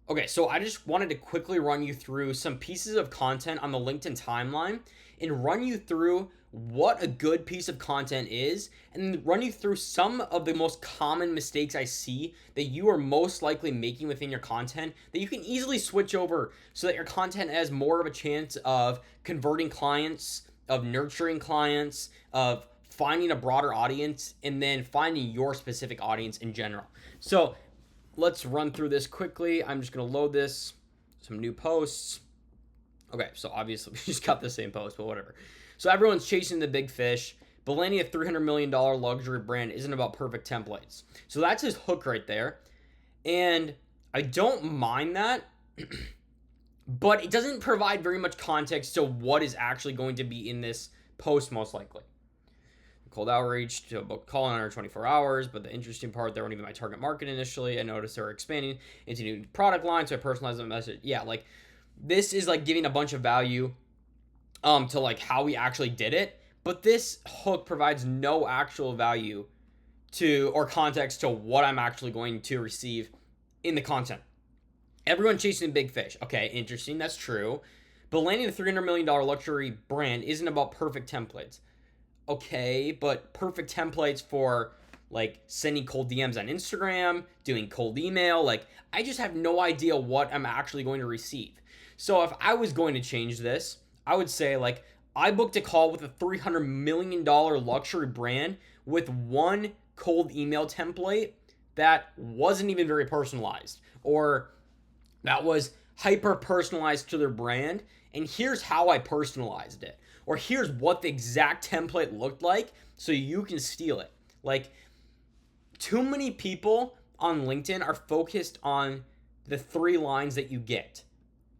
Okay, so I just wanted to quickly run you through some pieces of content on the LinkedIn timeline and run you through what a good piece of content is and run you through some of the most common mistakes I see that you are most likely making within your content that you can easily switch over so that your content has more of a chance of converting clients, of nurturing clients, of finding a broader audience, and then finding your specific audience in general. So, let's run through this quickly. I'm just going to load this, some new posts. Okay, so obviously we just got the same post, but whatever. So everyone's chasing the big fish, but landing a $300 million luxury brand isn't about perfect templates. So that's his hook right there. And I don't mind that, but it doesn't provide very much context to what is actually going to be in this post, most likely. Cold outreach to book call in under 24 hours. But the interesting part, they weren't even my target market initially. I noticed they were expanding into new product lines, so I personalized the message. Yeah, like this is like giving a bunch of value to like how we actually did it. But this hook provides no actual value to or context to what I'm actually going to receive in the content. Everyone chasing big fish. Okay, interesting. That's true. But landing a $300 million luxury brand isn't about perfect templates. Okay, but perfect templates for like sending cold DMs on Instagram, doing cold email, like I just have no idea what I'm actually going to receive. So if I was going to change this, I would say like I booked a call with a $300 million luxury brand with one cold email template that wasn't even very personalized or that was hyper personalized to their brand. And here's how I personalized it. Or here's what the exact template looked like so you can steal it. Like, too many people on LinkedIn are focused on the 3 lines that you get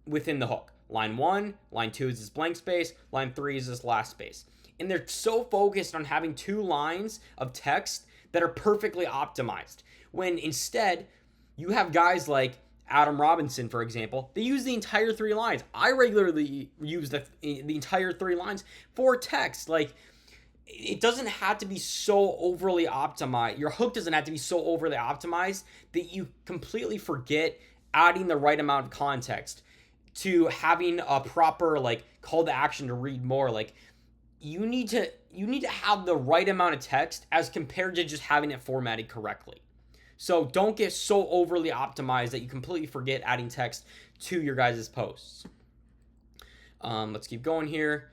within the hook. Line 1, line 2 is this blank space, line 3 is this last space. And they're so focused on having 2 lines of text that are perfectly optimized. When instead, you have guys like Adam Robinson, for example, they use the entire 3 lines. I regularly use the entire 3 lines for text. Like, it doesn't have to be so overly optimized. Your hook doesn't have to be so overly optimized that you completely forget adding the right amount of context to having a proper like call to action to read more. Like, you need to have the right amount of text as compared to just having it formatted correctly. So don't get so overly optimized that you completely forget adding text to your guys' posts. Let's keep going here.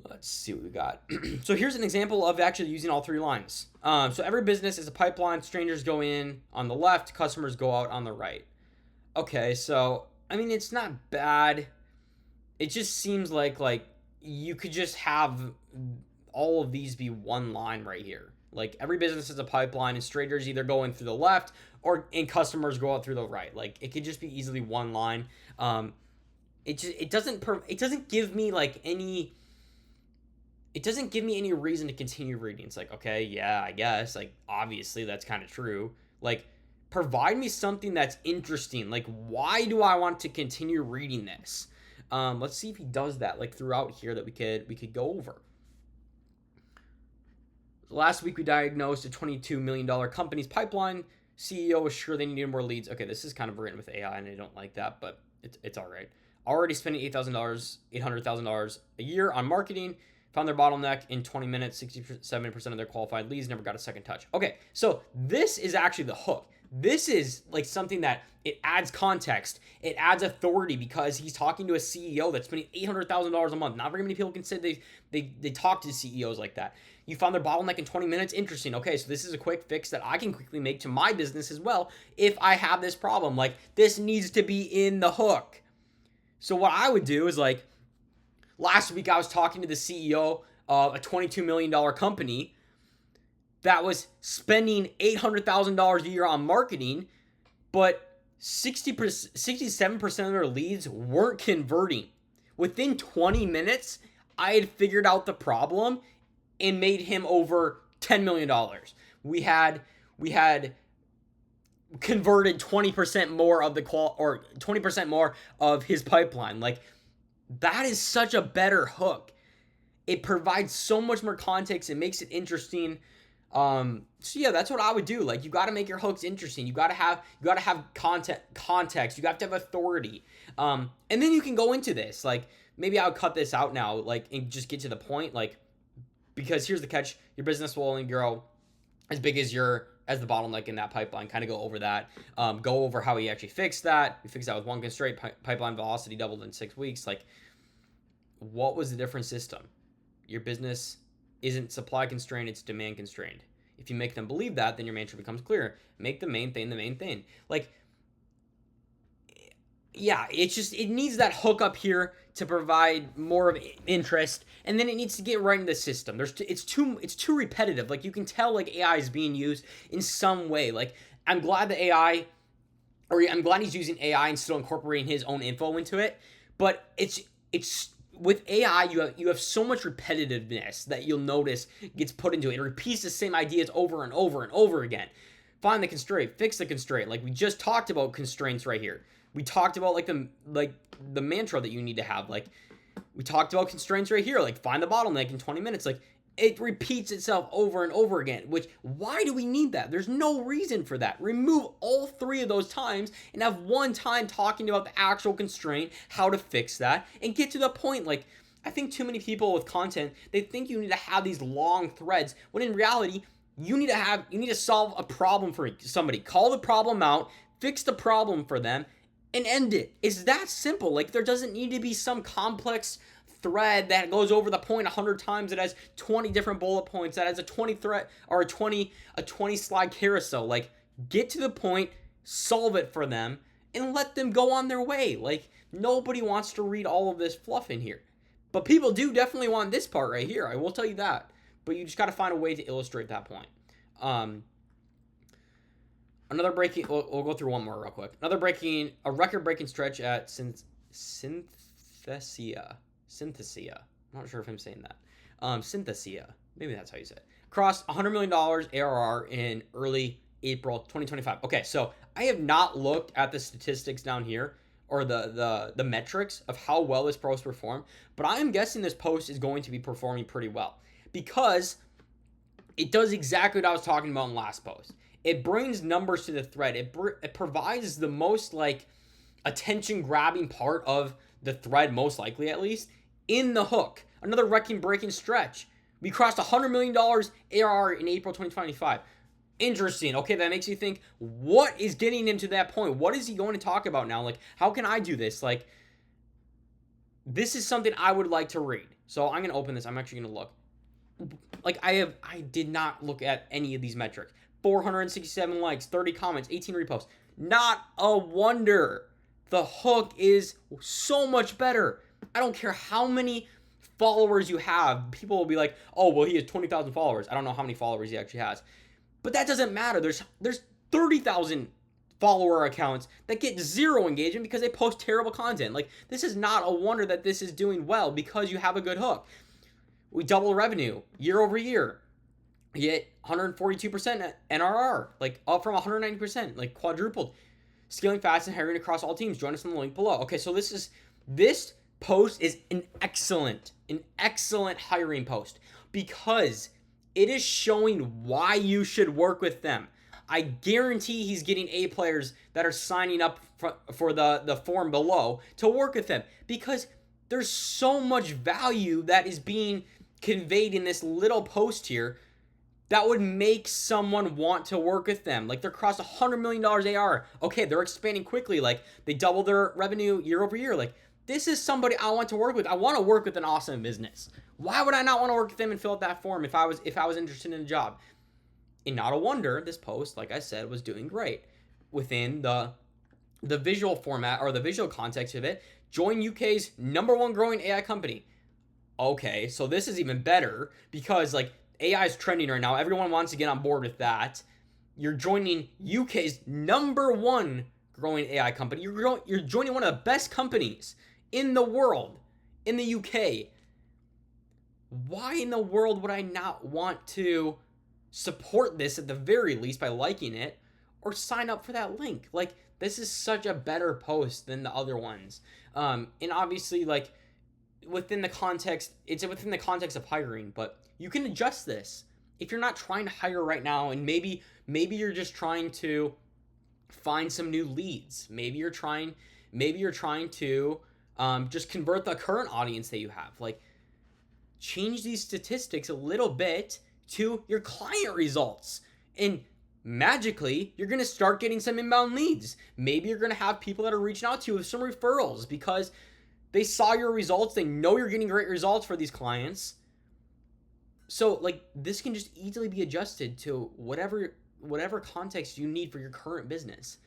Let's see what we got. So here's an example of actually using all 3 lines. So every business is a pipeline. Strangers go in on the left, customers go out on the right. Okay, so I mean it's not bad. It just seems like you could just have all of these be one line right here. Like every business is a pipeline, and strangers either go in through the left and customers go out through the right. Like it could just be easily one line. It doesn't give me like any. It doesn't give me any reason to continue reading. It's like, okay, yeah, I guess. Like obviously that's kind of true. Like provide me something that's interesting. Like why do I want to continue reading this? Let's see if he does that like throughout here that we could go over. Last week, we diagnosed a $22 million company's pipeline. CEO was sure they needed more leads. Okay, this is kind of written with AI, and I don't like that, but it's all right. Already spending $800,000 a year on marketing. Found their bottleneck in 20 minutes. 67% of their qualified leads never got a second touch. Okay, so this is actually the hook. This is like something that it adds context. It adds authority because he's talking to a CEO that's spending $800,000 a month. Not very many people can say they talk to CEOs like that. You found their bottleneck in 20 minutes. Interesting. Okay, so this is a quick fix that I can quickly make to my business as well if I have this problem. Like, this needs to be in the hook. So what I would do is like, last week I was talking to the CEO of a $22 million company that was spending $800,000 a year on marketing, but 67% of their leads weren't converting. Within 20 minutes, I had figured out the problem and made him over $10 million. We had converted 20% more of the 20% more of his pipeline. Like, that is such a better hook. It provides so much more context. It makes it interesting. So yeah, that's what I would do. Like, you got to make your hooks interesting. You got to have context. You have to have authority. And then you can go into this. Like, maybe I'll cut this out now, like, and just get to the point. Like, because here's the catch: your business will only grow as big as the bottleneck in that pipeline. Kind of go over that. Go over how he actually fixed that. He fixed that with one constraint. Pipeline velocity doubled in 6 weeks. Like, what was the different system? Your business isn't supply constrained, it's demand constrained. If you make them believe that, then your mantra becomes clear. Make the main thing the main thing. Like, yeah, it needs that hook up here to provide more of interest, and then it needs to get right in the system. It's too repetitive. Like, you can tell, like, AI is being used in some way. Like, I'm glad I'm glad he's using AI and still incorporating his own info into it. But it's with AI, you have so much repetitiveness that you'll notice gets put into it. It repeats the same ideas over and over and over again. Find the constraint, fix the constraint. Like, we just talked about constraints right here. We talked about the mantra that you need to have. Like, we talked about constraints right here. Like, find the bottleneck in 20 minutes. Like, it repeats itself over and over again. Which, why do we need that? There's no reason for that. Remove all 3 of those times and have one time talking about the actual constraint, how to fix that, and get to the point. Like, I think too many people with content, they think you need to have these long threads, when in reality, you need to solve a problem for somebody. Call the problem out, fix the problem for them, and end it. It's that simple. Like, there doesn't need to be some complex thread that goes over the point 100 times. It has 20 different bullet points, that has a 20 thread or a 20 slide carousel. Like, get to the point, solve it for them, and let them go on their way. Like, nobody wants to read all of this fluff in here, but people do definitely want this part right here. I will tell you that. But you just got to find a way to illustrate that point. Another breaking, we'll go through one more real quick. A record-breaking stretch at Synthesia. I'm not sure if I'm saying that. Synthesia. Maybe that's how you say it. Crossed $100 million ARR in early April 2025. Okay, so I have not looked at the statistics down here or the metrics of how well this post performed, but I am guessing this post is going to be performing pretty well because it does exactly what I was talking about in the last post. It brings numbers to the thread. It provides the most, like, attention-grabbing part of the thread, most likely at least, in the hook. Another record-breaking stretch. We crossed $100 million ARR in April 2025. Interesting. Okay, that makes you think, what is getting into that point? What is he going to talk about now? Like, how can I do this? Like, this is something I would like to read. So I'm going to open this. I'm actually going to look. Like, I did not look at any of these metrics. 467 likes, 30 comments, 18 reposts. Not a wonder. The hook is so much better. I don't care how many followers you have. People will be like, oh, well, he has 20,000 followers. I don't know how many followers he actually has. But that doesn't matter. There's 30,000 follower accounts that get 0 engagement because they post terrible content. Like, this is not a wonder that this is doing well because you have a good hook. We double revenue year over year. You get 142% NRR, like up from 190%, like quadrupled. Scaling fast and hiring across all teams. Join us in the link below. Okay, so this post is an excellent hiring post because it is showing why you should work with them. I guarantee he's getting A players that are signing up for the form below to work with them because there's so much value that is being conveyed in this little post here that would make someone want to work with them. Like, they're across $100 million AR. Okay, they're expanding quickly. Like, they double their revenue year over year. Like, this is somebody I want to work with. I want to work with an awesome business. Why would I not want to work with them and fill out that form if I was interested in a job? And not a wonder this post, like I said, was doing great within the visual format or the visual context of it. Join UK's #1 growing AI company. Okay, so this is even better because, like, AI is trending right now. Everyone wants to get on board with that. You're joining UK's #1 growing AI company. You're joining one of the best companies in the world, in the UK. Why in the world would I not want to support this at the very least by liking it or sign up for that link? Like, this is such a better post than the other ones. And obviously, like, it's within the context of hiring, but you can adjust this. if you're not trying to hire right now, and maybe you're just trying to find some new leads. Maybe you're trying to just convert the current audience that you have. Like, change these statistics a little bit to your client results, and magically you're going to start getting some inbound leads. Maybe you're going to have people that are reaching out to you with some referrals because they saw your results. They know you're getting great results for these clients. So like, this can just easily be adjusted to whatever context you need for your current business,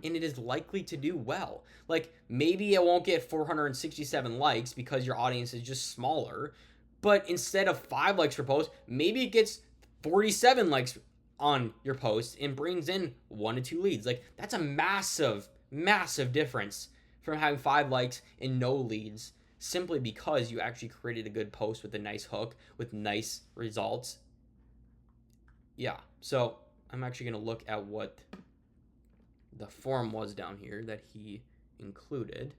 and it is likely to do well. Like, maybe it won't get 467 likes because your audience is just smaller, but instead of 5 likes per post, maybe it gets 47 likes on your post and brings in 1 to 2 leads. Like, that's a massive difference from having 5 likes and no leads, simply because you actually created a good post with a nice hook with nice results. Yeah, so I'm actually going to look at what the form was down here that he included.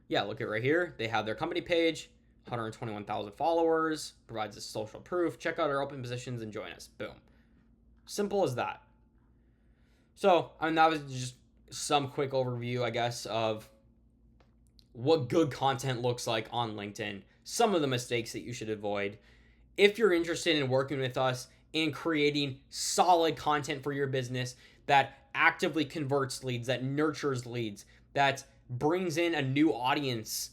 Yeah, look at right here. They have their company page, 121,000 followers, provides a social proof. Check out our open positions and join us. Boom. Simple as that. So, I mean, that was just some quick overview, I guess, of what good content looks like on LinkedIn, some of the mistakes that you should avoid. If you're interested in working with us and creating solid content for your business that actively converts leads, that nurtures leads, that brings in a new audience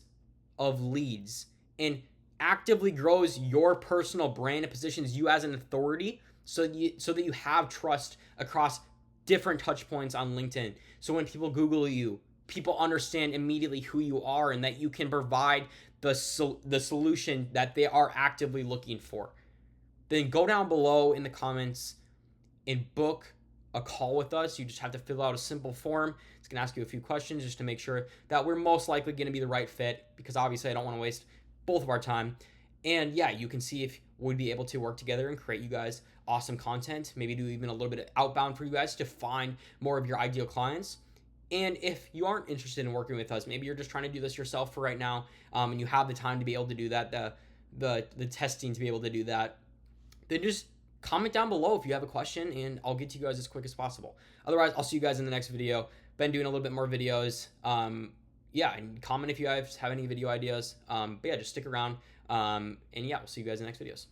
of leads, and actively grows your personal brand and positions you as an authority, so that you have trust across different touch points on LinkedIn. So when people Google you, people understand immediately who you are and that you can provide the solution that they are actively looking for. Then go down below in the comments and book a call with us. You just have to fill out a simple form. It's going to ask you a few questions just to make sure that we're most likely going to be the right fit, because obviously I don't want to waste both of our time. And yeah, you can see if we'd be able to work together and create you guys awesome content, maybe do even a little bit of outbound for you guys to find more of your ideal clients. And if you aren't interested in working with us, maybe you're just trying to do this yourself for right now, and you have the time to be able to do that, the testing to be able to do that, then just comment down below if you have a question, and I'll get to you guys as quick as possible. Otherwise, I'll see you guys in the next video. Been doing a little bit more videos. Yeah, and comment if you guys have any video ideas. But yeah, just stick around. And yeah, we'll see you guys in the next videos.